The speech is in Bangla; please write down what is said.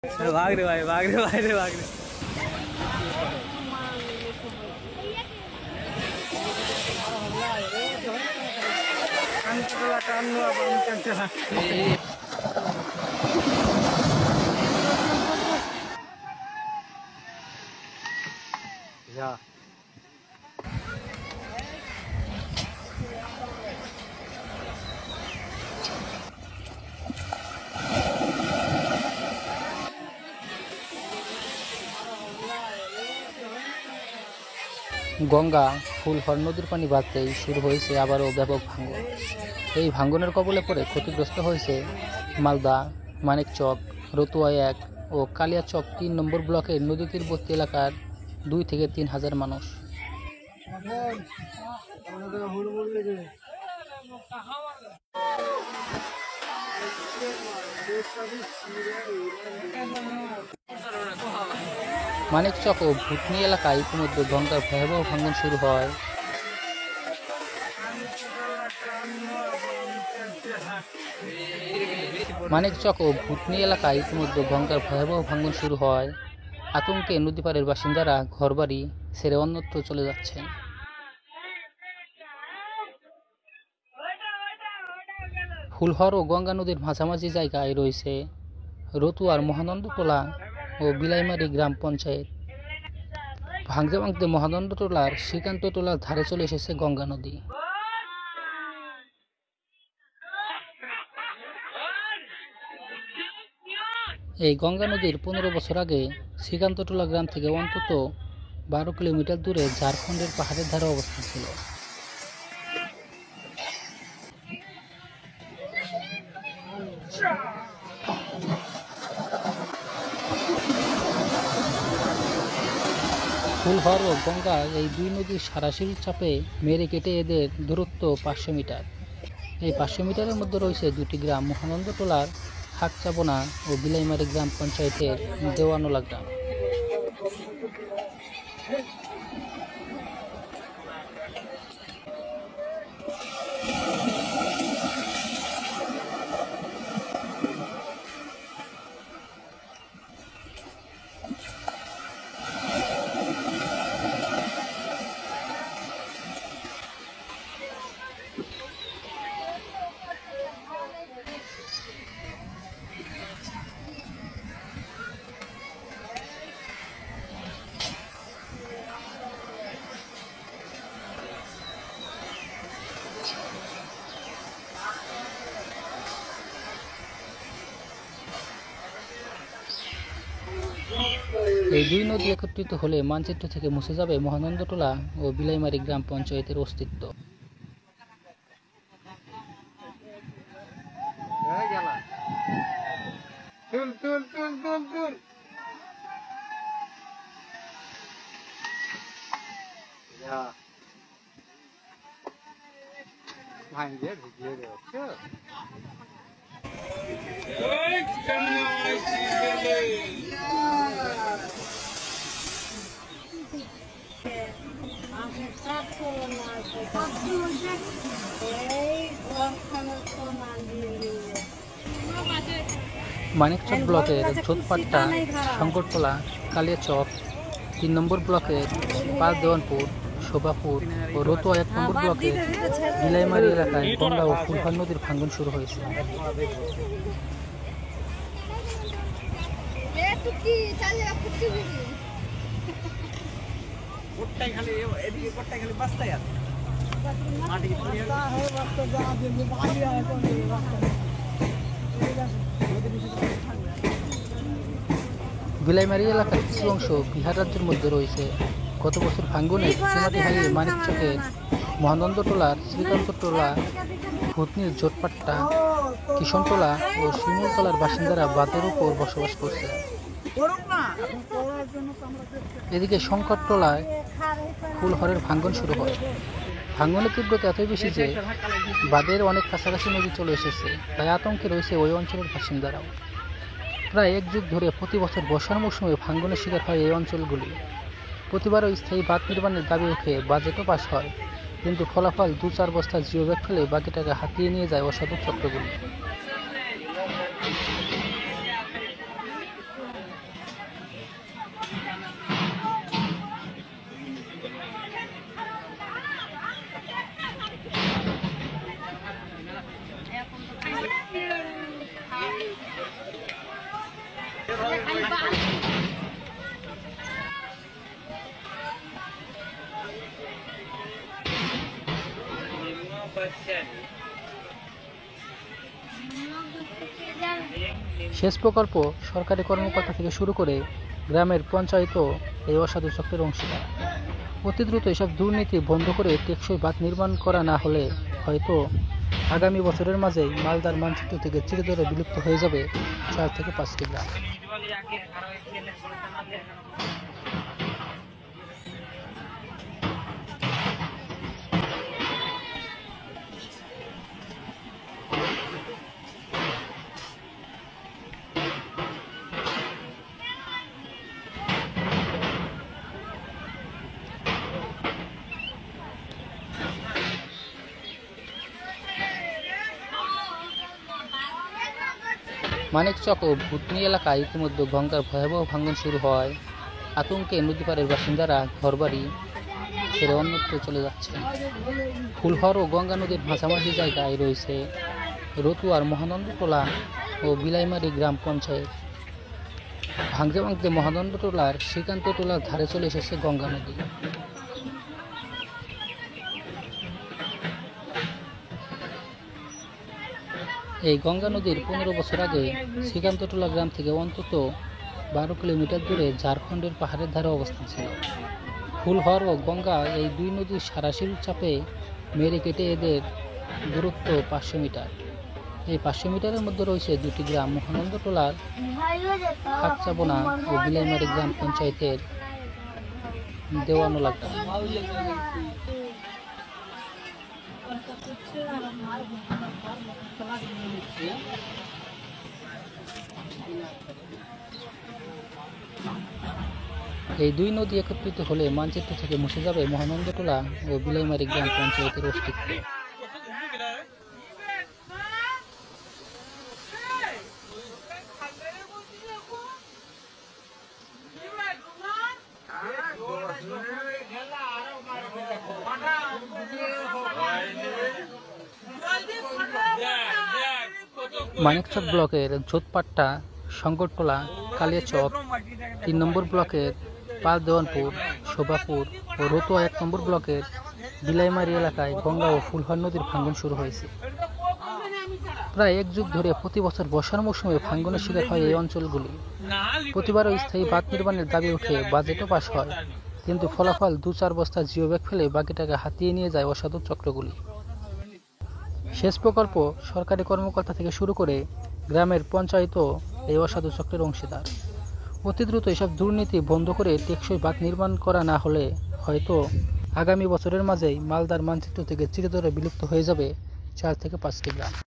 भाग रे भाई, भाग रे, भाग रे, भाग रे। या গঙ্গা ফুলহর নদীর পানি বাড়তেই শুরু হয়েছে আবারও ব্যাপক ভাঙন। এই ভাঙনের কবলে পড়ে ক্ষতিগ্রস্ত হয়েছে মালদা, মানিকচক, রতুয়া 1 ও কালিয়াচক 3 নম্বর ব্লকের নদী তীরবর্তী এলাকার 2 থেকে 3 হাজার মানুষ। মানিকচক ও ভুতনি এলাকায় ইতিমধ্যে গঙ্গার ভয়াবহ ভাঙন শুরু হয়। মানিকচক ও ভুতনি এলাকায় ইতিমধ্যে গঙ্গার ভয়াবহ ভাঙন শুরু হয়। আতঙ্কে নদীপাড়ের বাসিন্দারা ঘরবাড়ি ছেড়ে অন্যত্র চলে যাচ্ছেন। ফুলহর ও গঙ্গা নদীর মাঝামাঝি জায়গায় রয়েছে রতুয়ার মহানন্দটোলা ও বিলাইমারি গ্রাম পঞ্চায়েত। ভাঙতে ভাঙতে মহানন্দটোলার শ্রীকান্তটোলার ধারে চলে এসেছে গঙ্গা নদী। এই গঙ্গা নদীর 15 বছর আগে শ্রীকান্তটোলা গ্রাম থেকে অন্তত 12 কিলোমিটার দূরে ঝাড়খণ্ডের পাহাড়ের ধারে অবস্থান ছিল। ফুলহর ও গঙ্গা এই দুই নদীর সরাসরি চাপে মেরে কেটে এদের দূরত্ব 500 মিটার। এই 500 মিটারের মধ্যে রয়েছে দুটি গ্রাম, মহানন্দটোলার হাকচাবনা ও বিলাইমারি গ্রাম পঞ্চায়েতের দেওয়ানোলা গ্রাম। এই দুই নদী একত্রিত হলে মানচিত্র থেকে মুছে যাবে মহানন্দটোলা ও বিলাইমারি গ্রাম পঞ্চায়েতের অস্তিত্ব। মানিকচক ব্লকের ছোটপাট্টা, শঙ্করটোলা, কালিয়াচক 3 নম্বর ব্লকের পাঁচদেওয়ানপুর, শোভাপুর ও রতুয়া 1 নম্বর ব্লকের বিলাইমারি এলাকায় গঙ্গা ও ফুলহর নদীর ভাঙন শুরু হয়েছে। বিলাইমারি এলাকার কিছু অংশ বিহার রাজ্যের মধ্যে রয়েছে। গত বছর ভাঙ্গনে সীমাটি হারিয়ে মানিকচকের মহানন্দটোলার শ্রীকান্তটোলা, ভুতনির জোটপাট্টা, কিষণটোলা ও শিমুলতলার বাসিন্দারা বাঁধের উপর বসবাস করছে। এদিকে শঙ্করটোলায় ফুলহরের ভাঙ্গন শুরু হয়। ভাঙ্গনের তীব্রতা এতই বেশি যে বাঁধের অনেক কাছাকাছি নদী চলে এসেছে, তাই আতঙ্কে রয়েছে ওই অঞ্চলের বাসিন্দারাও। প্রায় 1 যুগ ধরে প্রতি বছর বর্ষার মৌসুমে ভাঙ্গনের শিকার হয় এই অঞ্চলগুলি। প্রতিবারও স্থায়ী বাঁধ নির্মাণের দাবি উঠে বাজেটও পাস হয়, কিন্তু ফলাফল 2-4 বস্তা জিও ব্যাগ ফেলে বাকি টাকা হাতিয়ে নিয়ে যায় অসাধু চক্রগুলি। সেচ প্রকল্প, সরকারি কর্মকর্তা থেকে শুরু করে গ্রামের পঞ্চায়েতও এই অসাধু চক্রের অংশীদার। অতি দ্রুত এসব দুর্নীতি বন্ধ করে টেকসই বাঁধ নির্মাণ করা না হলে হয়তো আগামী বছরের মাঝেই মালদার মানচিত্র থেকে চিরতরে বিলুপ্ত হয়ে যাবে 4 থেকে 5টি গ্রাম। মানিকচক ও ভুতনি এলাকায় ইতিমধ্যে গঙ্গার ভয়াবহ ভাঙন শুরু হয়। আতঙ্কে নদীপাড়ের বাসিন্দারা ঘরবাড়ি ছেড়ে অন্যত্র চলে যাচ্ছে। ফুলহর ও গঙ্গা নদীর মাঝামাঝি জায়গায় রয়েছে রতুয়ার মহানন্দটোলা ও বিলাইমারি গ্রাম পঞ্চায়েত। ভাঙতে ভাঙতে মহানন্দটোলার শ্রীকান্তটোলার ধারে চলে এসেছে গঙ্গা নদী। এই গঙ্গা নদীর 15 বছর আগে শ্রীকান্তটোলা গ্রাম থেকে অন্তত 12 কিলোমিটার দূরে ঝাড়খণ্ডের পাহাড়ের ধারে অবস্থান ছিল। ফুলহর ও গঙ্গা এই দুই নদীর সরাসরি চাপে মেরে কেটে এদের দূরত্ব 500 মিটার। এই 500 মিটারের মধ্যে রয়েছে দুটি গ্রাম, মহানন্দটোলার খাকচাবোনা ও বিলাইমারি গ্রাম পঞ্চায়েতের দেওয়ানোলা গ্রাম। এই দুই নদী একত্রিত হলে মানচিত্র থেকে মুছে যাবে মহানন্দটোলা ও বিলাইমারি গ্রাম পঞ্চায়েতের অস্তিত্ব। মানিকচক ব্লকের জোতপাট্টা, শঙ্করটোলা, কালিয়াচক 3 নম্বর ব্লকের পালদেওয়ানপুর, শোভাপুর ও রতুয়া 1 নম্বর ব্লকের বিলাইমারি এলাকায় গঙ্গা ও ফুলহর নদীর ভাঙন শুরু হয়েছে। প্রায় 1 যুগ ধরে প্রতি বছর বর্ষার মৌসুমে ভাঙনের শিকার হয় এই অঞ্চলগুলি। প্রতিবারও স্থায়ী বাঁধ নির্মাণের দাবি উঠে বাজেটও পাস হয়, কিন্তু ফলাফল 2-4 বস্তা জিও ব্যাগ ফেলে বাকি টাকা হাতিয়ে নিয়ে যায় অসাধু চক্রগুলি। সেচ প্রকল্প, সরকারি কর্মকর্তা থেকে শুরু করে গ্রামের পঞ্চায়েতও এই অসাধু চক্রের অংশীদার। অতি দ্রুত এসব দুর্নীতি বন্ধ করে টেকসই বাঁধ নির্মাণ করা না হলে হয়তো আগামী বছরের মাঝেই মালদার মানচিত্র থেকে চিরতরে বিলুপ্ত হয়ে যাবে 4 থেকে 5টি গ্রাম।